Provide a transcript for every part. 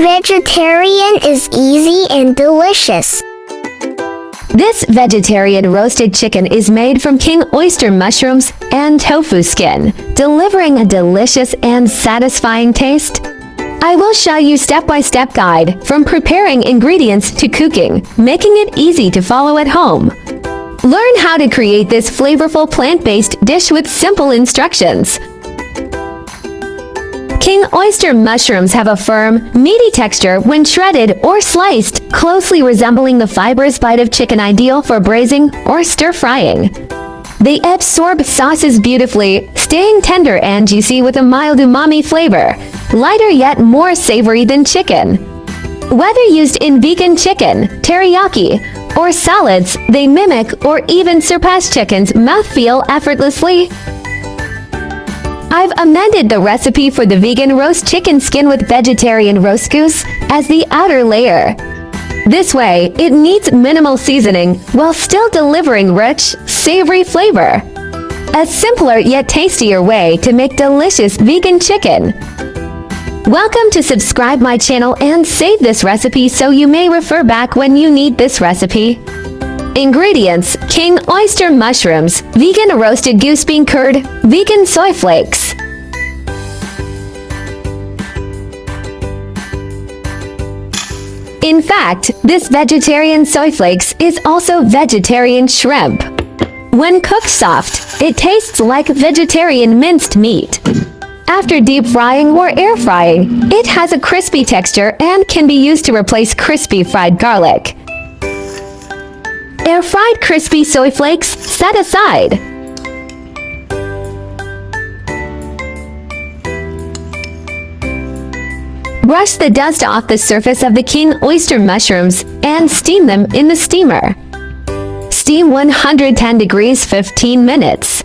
Vegetarian is easy and delicious. This vegetarian roasted chicken is made from king oyster mushrooms and tofu skin, delivering a delicious and satisfying taste. I will show you step-by-step guide from preparing ingredients to cooking, making it easy to follow at home. Learn how to create this flavorful plant-based dish with simple instructions. King oyster mushrooms have a firm, meaty texture when shredded or sliced, closely resembling the fibrous bite of chicken, ideal for braising or stir-frying. They absorb sauces beautifully, staying tender and juicy with a mild umami flavor, lighter yet more savory than chicken. Whether used in vegan chicken, teriyaki, or salads, they mimic or even surpass chicken's mouthfeel effortlessly. I've amended the recipe for the vegan roast chicken skin with vegetarian roast goose as the outer layer. This way, it needs minimal seasoning while still delivering rich, savory flavor. A simpler yet tastier way to make delicious vegan chicken. Welcome to subscribe my channel and save this recipe so you may refer back when you need this recipe. Ingredients: king oyster mushrooms, vegan roasted goose bean curd, vegan soy flakes. In fact, this vegetarian soy flakes is also vegetarian shrimp. When cooked soft, it tastes like vegetarian minced meat. After deep frying or air frying, it has a crispy texture and can be used to replace crispy fried garlic. Air-fried crispy soy flakes set aside. Brush the dust off the surface of the king oyster mushrooms and steam them in the steamer. Steam 110 degrees 15 minutes.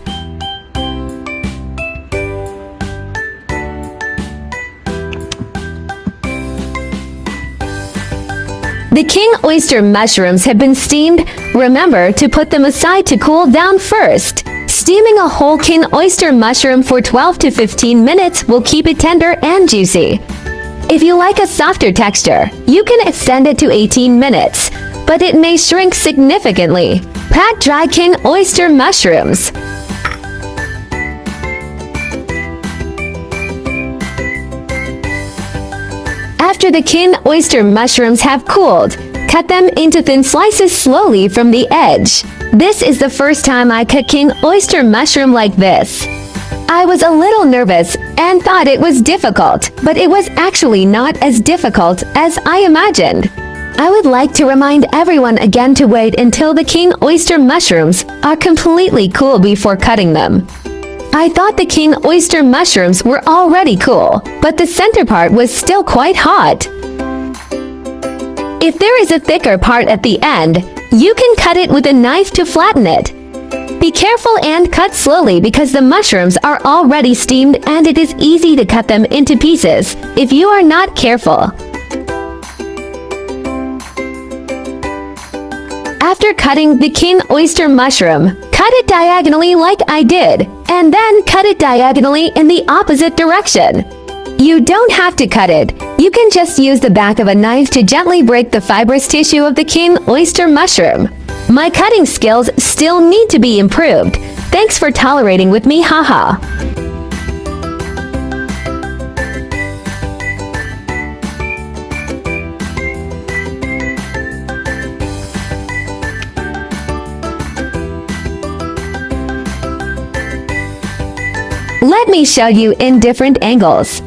The king oyster mushrooms have been steamed. Remember to put them aside to cool down first. Steaming a whole king oyster mushroom for 12 to 15 minutes will keep it tender and juicy. If you like a softer texture, you can extend it to 18 minutes, but it may shrink significantly. Pat dry king oyster mushrooms. After the king oyster mushrooms have cooled, cut them into thin slices slowly from the edge. This is the first time I cut king oyster mushroom like this. I was a little nervous and thought it was difficult, but it was actually not as difficult as I imagined. I would like to remind everyone again to wait until the king oyster mushrooms are completely cool before cutting them. I thought the king oyster mushrooms were already cool, but the center part was still quite hot. If there is a thicker part at the end, you can cut it with a knife to flatten it. Be careful and cut slowly because the mushrooms are already steamed and it is easy to cut them into pieces if you are not careful. After cutting the king oyster mushroom, cut it diagonally like I did, and then cut it diagonally in the opposite direction. You don't have to cut it. You can just use the back of a knife to gently break the fibrous tissue of the king oyster mushroom. My cutting skills still need to be improved. Thanks for tolerating with me, haha. Let me show you in different angles.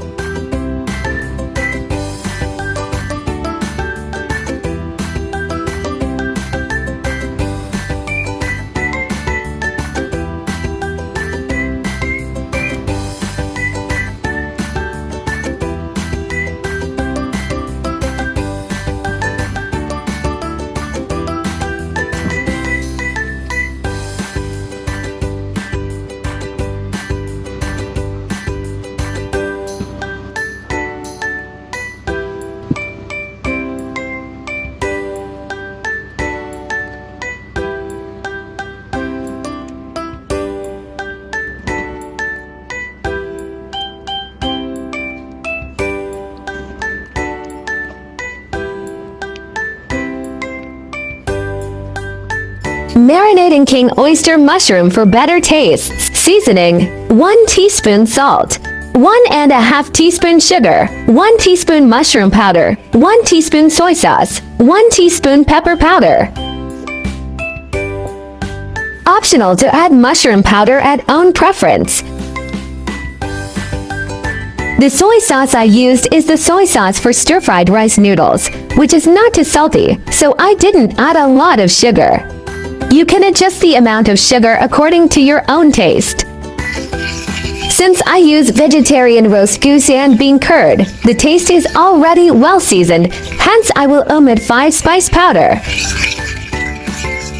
Marinating king oyster mushroom for better tastes. Seasoning: 1 teaspoon salt, 1.5 teaspoon sugar, 1 teaspoon mushroom powder, 1 teaspoon soy sauce, 1 teaspoon pepper powder. Optional to add mushroom powder at own preference. The soy sauce I used is the soy sauce for stir-fried rice noodles, which is not too salty, so I didn't add a lot of sugar. You can adjust the amount of sugar according to your own taste. Since I use vegetarian roast goose and bean curd, the taste is already well seasoned, hence I will omit 5 spice powder.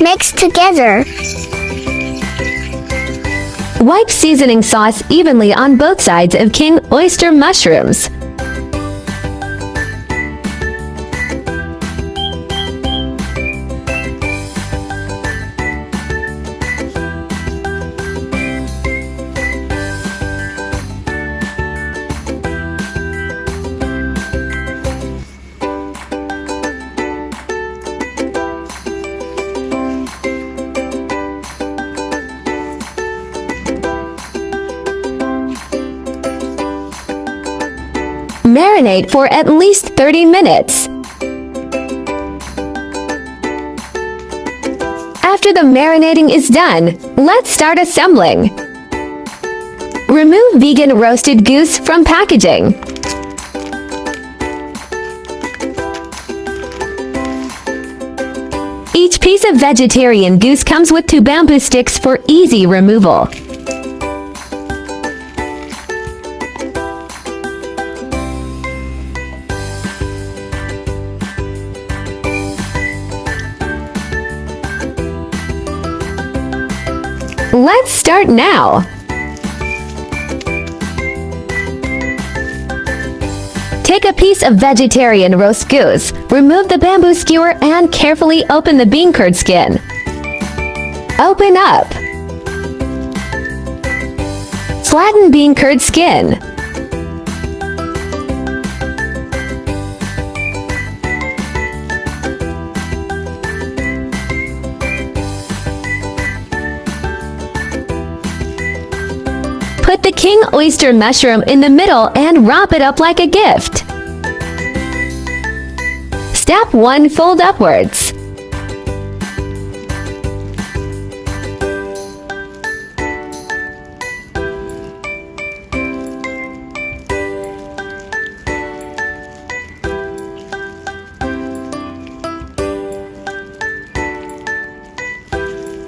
Mix together. Wipe seasoning sauce evenly on both sides of king oyster mushrooms. Marinate for at least 30 minutes. After the marinating is done, let's start assembling. Remove vegan roasted goose from packaging. Each piece of vegetarian goose comes with 2 bamboo sticks for easy removal. Let's start now. Take a piece of vegetarian roast goose, remove the bamboo skewer and carefully open the bean curd skin. Open up. Flatten bean curd skin. Put the king oyster mushroom in the middle and wrap it up like a gift. Step 1. Fold upwards.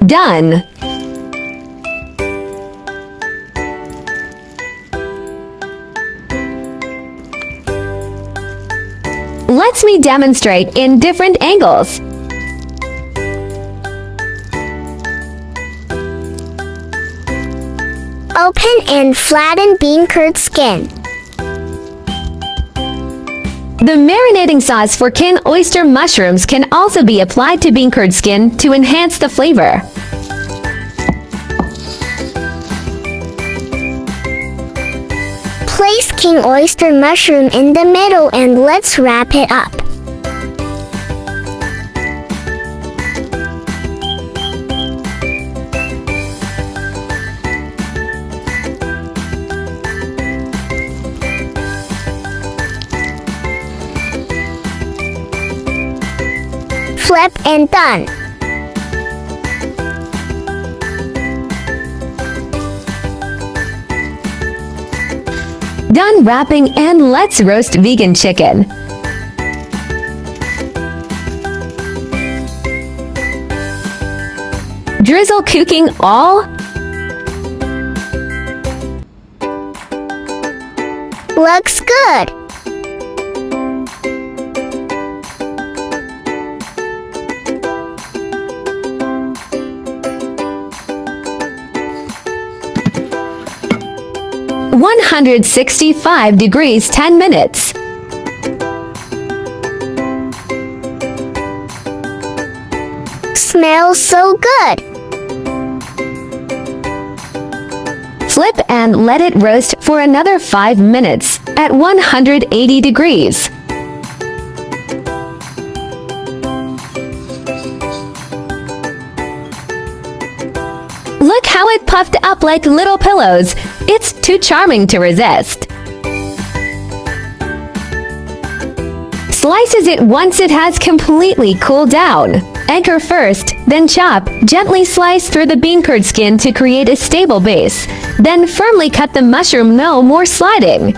Done. Let me demonstrate in different angles. Open and flatten bean curd skin. The marinating sauce for king oyster mushrooms can also be applied to bean curd skin to enhance the flavor. Place king oyster mushroom in the middle and let's wrap it up. Flip and done. Done wrapping and let's roast vegan chicken. Drizzle cooking all. Looks good. (165 degrees) 10 minutes. Smells so good. Flip and let it roast for another 5 minutes at 180 degrees. Look how it puffed up like little pillows. It's too charming to resist. Slices it once it has completely cooled down. Anchor first, then chop. Gently slice through the bean curd skin to create a stable base. Then firmly cut the mushroom, no more sliding.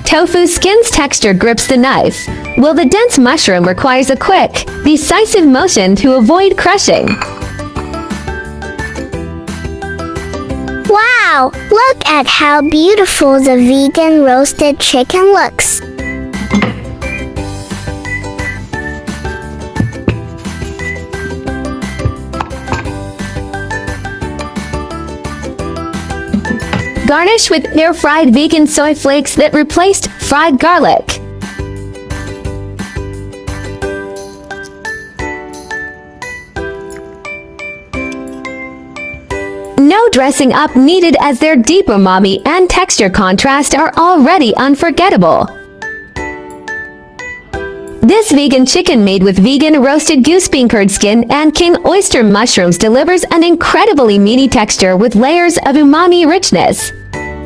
Tofu skin's texture grips the knife, while the dense mushroom requires a quick, decisive motion to avoid crushing. Wow! Look at how beautiful the vegan roasted chicken looks. Garnish with air-fried vegan soy flakes that replaced fried garlic. No dressing up needed as their deep umami and texture contrast are already unforgettable. This vegan chicken made with vegan roasted goose bean curd skin and king oyster mushrooms delivers an incredibly meaty texture with layers of umami richness.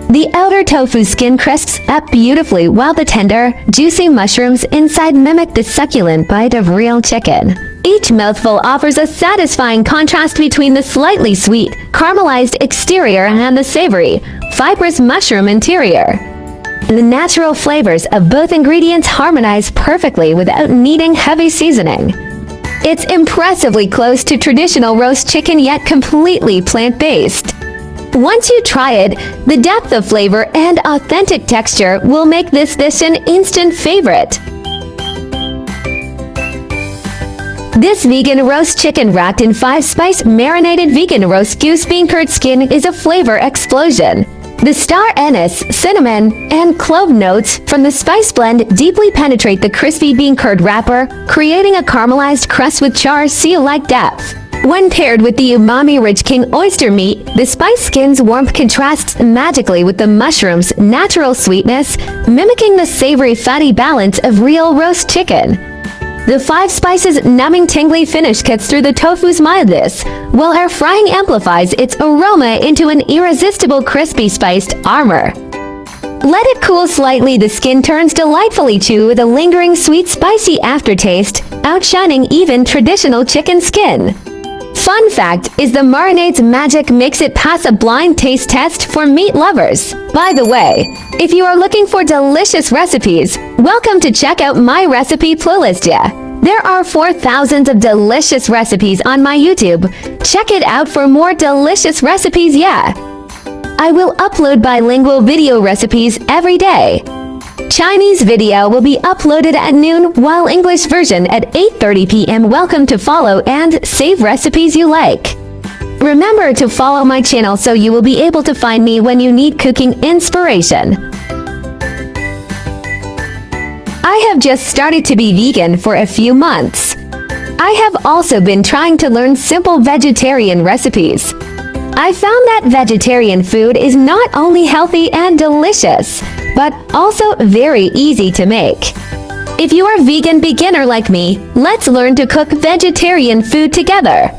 The outer tofu skin crisps up beautifully while the tender, juicy mushrooms inside mimic the succulent bite of real chicken. Each mouthful offers a satisfying contrast between the slightly sweet, caramelized exterior and the savory, fibrous mushroom interior. The natural flavors of both ingredients harmonize perfectly without needing heavy seasoning. It's impressively close to traditional roast chicken yet completely plant-based. Once you try it, the depth of flavor and authentic texture will make this dish an instant favorite. This vegan roast chicken wrapped in 5-spice marinated vegan roast goose bean curd skin is a flavor explosion. The star anise, cinnamon, and clove notes from the spice blend deeply penetrate the crispy bean curd wrapper, creating a caramelized crust with char siu-like depth. When paired with the umami-rich king oyster meat, the spice skin's warmth contrasts magically with the mushroom's natural sweetness, mimicking the savory fatty balance of real roast chicken. The 5 spices' numbing tingly finish cuts through the tofu's mildness, while air frying amplifies its aroma into an irresistible crispy spiced armor. Let it cool slightly, the skin turns delightfully chewy with a lingering sweet spicy aftertaste, outshining even traditional chicken skin. Fun fact is the marinade's magic makes it pass a blind taste test for meat lovers. By the way, if you are looking for delicious recipes, welcome to check out my recipe playlist. There are 4,000 of delicious recipes on my YouTube. Check it out for more delicious recipes. I will upload bilingual video recipes every day. Chinese video will be uploaded at noon, while English version at 8:30 p.m. Welcome to follow and save recipes you like. Remember to follow my channel so you will be able to find me when you need cooking inspiration. I have just started to be vegan for a few months. I have also been trying to learn simple vegetarian recipes. I found that vegetarian food is not only healthy and delicious, but also very easy to make. If you are a vegan beginner like me, let's learn to cook vegetarian food together.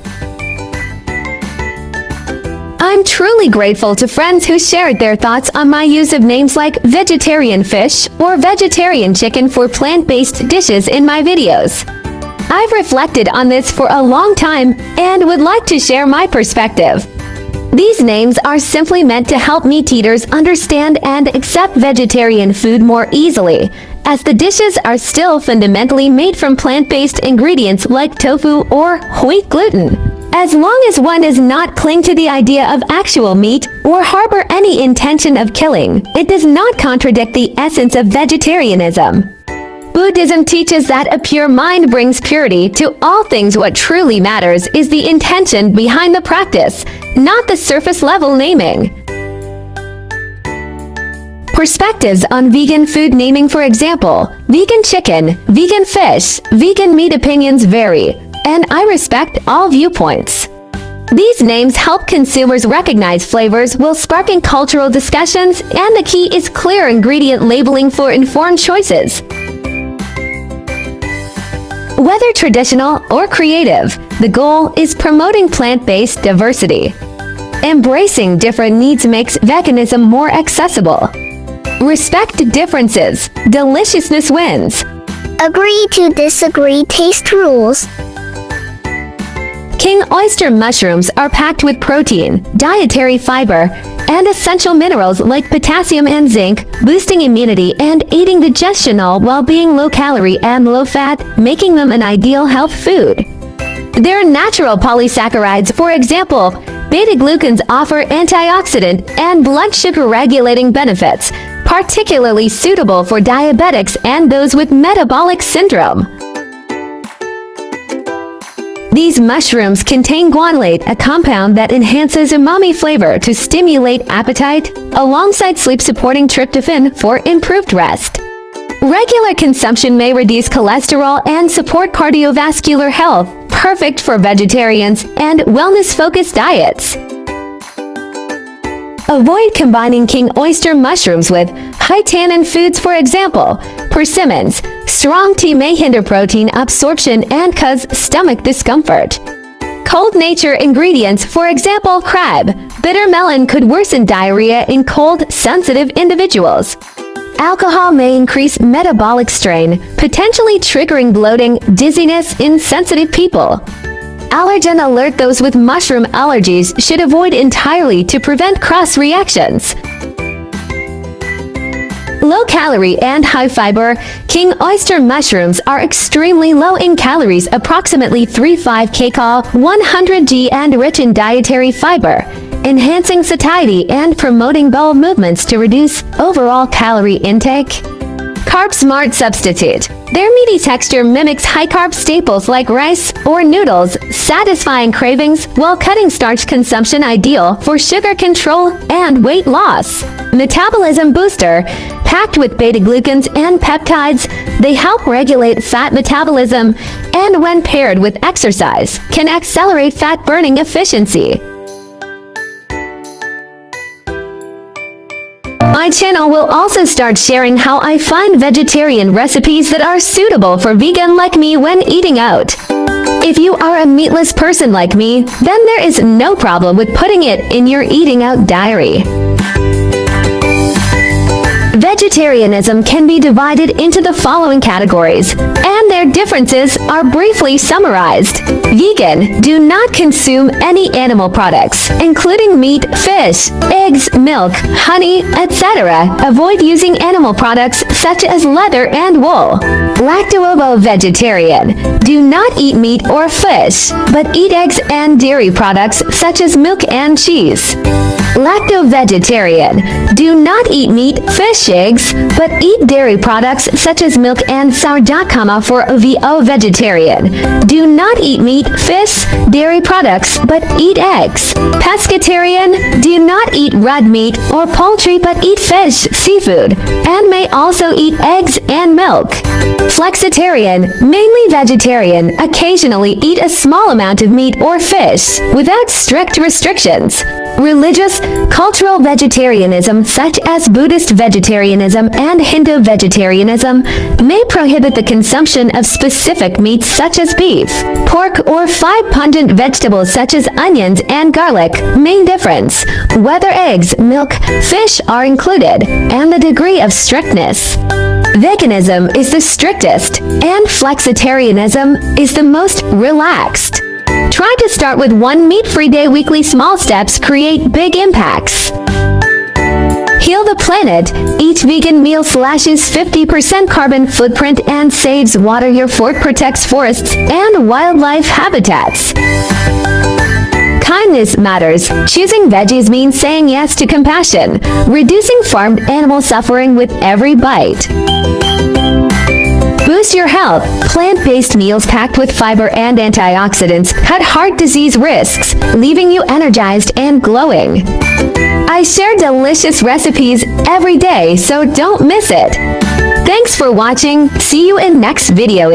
I'm truly grateful to friends who shared their thoughts on my use of names like vegetarian fish or vegetarian chicken for plant-based dishes in my videos. I've reflected on this for a long time and would like to share my perspective. These names are simply meant to help meat eaters understand and accept vegetarian food more easily, as the dishes are still fundamentally made from plant-based ingredients like tofu or wheat gluten. As long as one does not cling to the idea of actual meat or harbor any intention of killing, it does not contradict the essence of vegetarianism. Buddhism teaches that a pure mind brings purity to all things. What truly matters is the intention behind the practice, not the surface-level naming. Perspectives on vegan food naming, for example, vegan chicken, vegan fish, vegan meat opinions vary, and I respect all viewpoints. These names help consumers recognize flavors while sparking cultural discussions, and the key is clear ingredient labeling for informed choices. Whether traditional or creative, the goal is promoting plant-based diversity. Embracing different needs makes veganism more accessible. Respect differences. Deliciousness wins. Agree to disagree. Taste rules. King oyster mushrooms are packed with protein, dietary fiber, and essential minerals like potassium and zinc, boosting immunity and aiding digestion, all while being low-calorie and low-fat, making them an ideal health food. Their natural polysaccharides, for example, beta-glucans, offer antioxidant and blood sugar regulating benefits, particularly suitable for diabetics and those with metabolic syndrome. These mushrooms contain guanylate, a compound that enhances umami flavor to stimulate appetite, alongside sleep-supporting tryptophan for improved rest. Regular consumption may reduce cholesterol and support cardiovascular health, perfect for vegetarians and wellness-focused diets. Avoid combining king oyster mushrooms with high-tannin foods, for example, persimmons. Strong tea may hinder protein absorption and cause stomach discomfort. Cold nature ingredients, for example, crab, bitter melon, could worsen diarrhea in cold-sensitive individuals. Alcohol may increase metabolic strain, potentially triggering bloating, dizziness in sensitive people. Allergen alert: those with mushroom allergies should avoid entirely to prevent cross reactions. Low-calorie and high-fiber, king oyster mushrooms are extremely low in calories, approximately 3.5 kcal, 100 g, and rich in dietary fiber, enhancing satiety and promoting bowel movements to reduce overall calorie intake. Carb-smart substitute. Their meaty texture mimics high-carb staples like rice or noodles, satisfying cravings while cutting starch consumption, ideal for sugar control and weight loss. Metabolism booster. Packed with beta-glucans and peptides, they help regulate fat metabolism and, when paired with exercise, can accelerate fat burning efficiency. My channel will also start sharing how I find vegetarian recipes that are suitable for vegan like me when eating out. If you are a meatless person like me, then there is no problem with putting it in your eating out diary. Vegetarianism can be divided into the following categories, and their differences are briefly summarized. Vegan: do not consume any animal products, including meat, fish, eggs, milk, honey, etc. Avoid using animal products such as leather and wool. Lacto-ovo-vegetarian: do not eat meat or fish, but eat eggs and dairy products such as milk and cheese. Lacto-vegetarian: do not eat meat, fish, eggs, but eat dairy products such as milk and sourdough. For ovo-vegetarian: do not eat meat, fish, dairy products, but eat eggs. Pescatarian: do not eat red meat or poultry, but eat fish, seafood, and may also eat eggs and milk. Flexitarian: mainly vegetarian, occasionally eat a small amount of meat or fish, without strict restrictions. Religious, cultural vegetarianism, such as Buddhist vegetarianism and Hindu vegetarianism, may prohibit the consumption of specific meats such as beef, pork, or 5 pungent vegetables such as onions and garlic. Main difference: whether eggs, milk, fish are included, and the degree of strictness. Veganism is the strictest, and flexitarianism is the most relaxed. Try to start with one meat-free day. Weekly small steps create big impacts. Heal the planet. Each vegan meal slashes 50% carbon footprint and saves water. Your fork protects forests and wildlife habitats. Kindness matters. Choosing veggies means saying yes to compassion, reducing farmed animal suffering with every bite. Boost your health. Plant-based meals packed with fiber and antioxidants cut heart disease risks, leaving you energized and glowing. I share delicious recipes every day, so don't miss it. Thanks for watching. See you in next video.